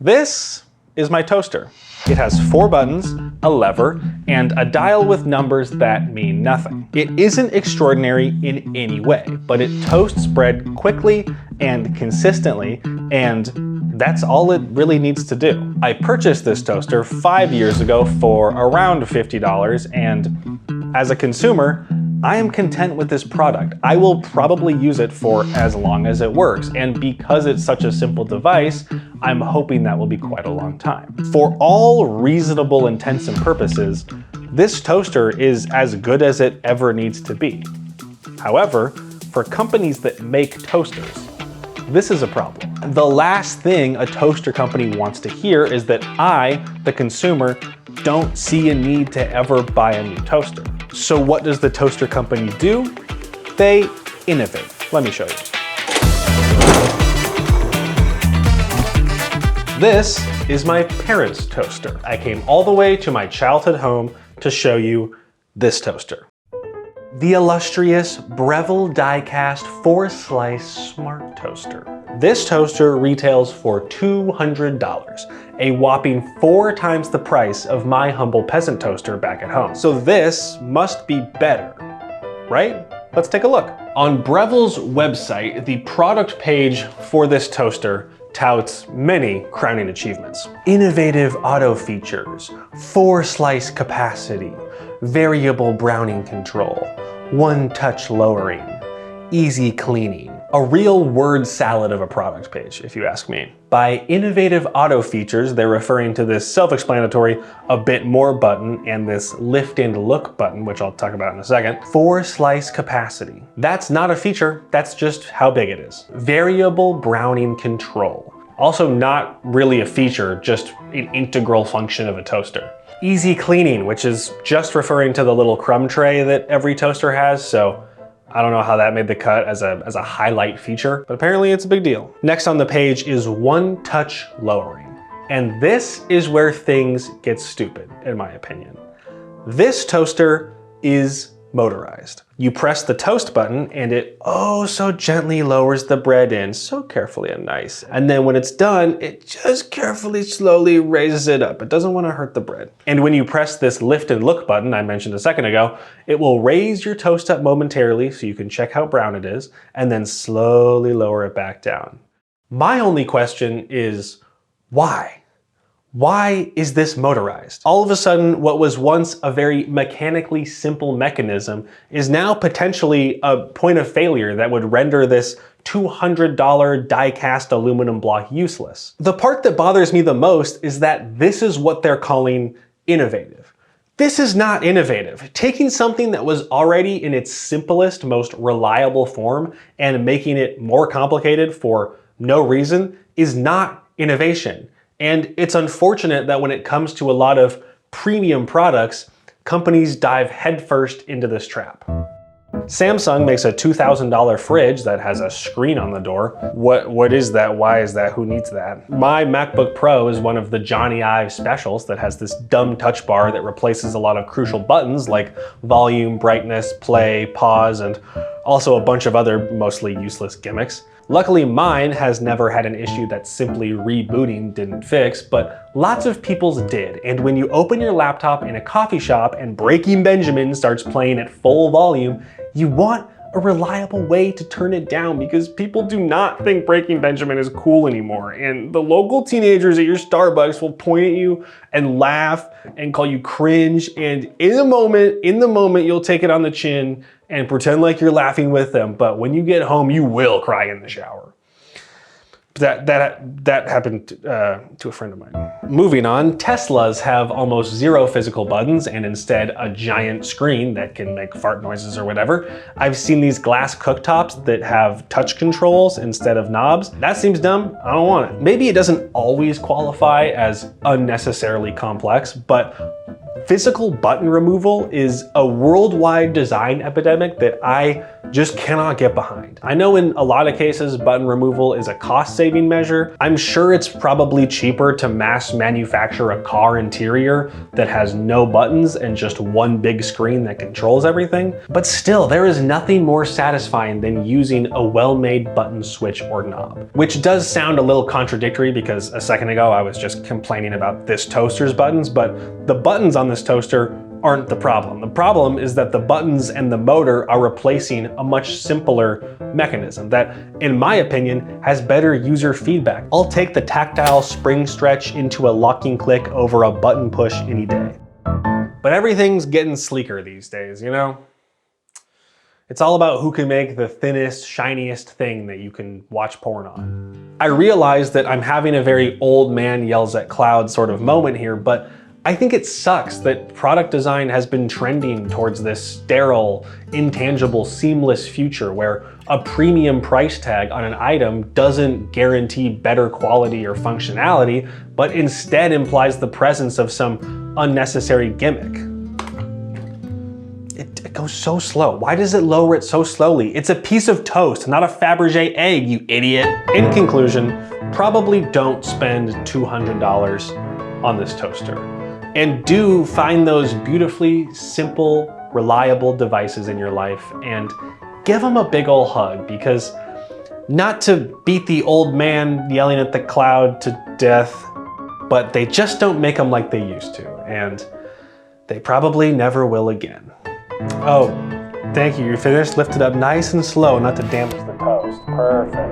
This is my toaster. It has 4 buttons, a lever, and a dial with numbers that mean nothing. It isn't extraordinary in any way, but it toasts bread quickly and consistently, and that's all it really needs to do. I purchased this toaster 5 years ago for around $50, and as a consumer, I am content with this product. I will probably use it for as long as it works, and because it's such a simple device, I'm hoping that will be quite a long time. For all reasonable intents and purposes, this toaster is as good as it ever needs to be. However, for companies that make toasters, this is a problem. The last thing a toaster company wants to hear is that I, the consumer, don't see a need to ever buy a new toaster. So what does the toaster company do? They innovate. Let me show you. This is my parents' toaster. I came all the way to my childhood home to show you this toaster. The illustrious Breville die-cast 4-slice smart toaster. This toaster retails for $200, a whopping 4 times the price of my humble peasant toaster back at home. So this must be better, right? Let's take a look. On Breville's website, the product page for this toaster touts many crowning achievements. Innovative auto features, 4-slice capacity, variable browning control, 1-touch lowering, easy cleaning. A real word salad of a product page, if you ask me. By innovative auto features, they're referring to this self-explanatory a bit more button and this lift and look button, which I'll talk about in a second. 4-slice capacity. That's not a feature, that's just how big it is. Variable browning control. Also not really a feature, just an integral function of a toaster. Easy cleaning, which is just referring to the little crumb tray that every toaster has, so I don't know how that made the cut as a highlight feature, but apparently it's a big deal. Next on the page is 1-touch lowering. And this is where things get stupid, in my opinion. This toaster is motorized. You press the toast button and it oh so gently lowers the bread in, so carefully and nice. And then when it's done, it just carefully, slowly raises it up. It doesn't want to hurt the bread. And when you press this lift and look button I mentioned a second ago, it will raise your toast up momentarily so you can check how brown it is, and then slowly lower it back down. My only question is, why? Why is this motorized? All of a sudden, what was once a very mechanically simple mechanism is now potentially a point of failure that would render this $200 die-cast aluminum block useless. The part that bothers me the most is that this is what they're calling innovative. This is not innovative. Taking something that was already in its simplest, most reliable form and making it more complicated for no reason is not innovation. And it's unfortunate that when it comes to a lot of premium products, companies dive headfirst into this trap. Samsung makes a $2,000 fridge that has a screen on the door. What is that? Why is that? Who needs that? My MacBook Pro is one of the Johnny Ive specials that has this dumb touch bar that replaces a lot of crucial buttons like volume, brightness, play, pause, and also a bunch of other mostly useless gimmicks. Luckily, mine has never had an issue that simply rebooting didn't fix, but lots of people's did. And when you open your laptop in a coffee shop and Breaking Benjamin starts playing at full volume, you want a reliable way to turn it down because people do not think Breaking Benjamin is cool anymore. And the local teenagers at your Starbucks will point at you and laugh and call you cringe. And in the moment, you'll take it on the chin and pretend like you're laughing with them. But when you get home, you will cry in the shower. That happened to a friend of mine. Moving on, Teslas have almost 0 physical buttons and instead a giant screen that can make fart noises or whatever. I've seen these glass cooktops that have touch controls instead of knobs. That seems dumb, I don't want it. Maybe it doesn't always qualify as unnecessarily complex, but Physical button removal is a worldwide design epidemic that I just cannot get behind. I know in a lot of cases button removal is a cost-saving measure. I'm sure it's probably cheaper to mass manufacture a car interior that has no buttons and just one big screen that controls everything. But still, there is nothing more satisfying than using a well-made button switch or knob. Which does sound a little contradictory because a second ago I was just complaining about this toaster's buttons, but the buttons on this toaster aren't the problem. The problem is that the buttons and the motor are replacing a much simpler mechanism that, in my opinion, has better user feedback. I'll take the tactile spring stretch into a locking click over a button push any day. But everything's getting sleeker these days, you know? It's all about who can make the thinnest, shiniest thing that you can watch porn on. I realize that I'm having a very old man yells at cloud sort of moment here, but I think it sucks that product design has been trending towards this sterile, intangible, seamless future where a premium price tag on an item doesn't guarantee better quality or functionality, but instead implies the presence of some unnecessary gimmick. It goes so slow. Why does it lower it so slowly? It's a piece of toast, not a Fabergé egg, you idiot. In conclusion, probably don't spend $200 on this toaster. And do find those beautifully simple, reliable devices in your life and give them a big ol' hug, because not to beat the old man yelling at the cloud to death, but they just don't make them like they used to, and they probably never will again. Oh, thank you. You finished? Lift it up nice and slow, not to damage the toast. Perfect.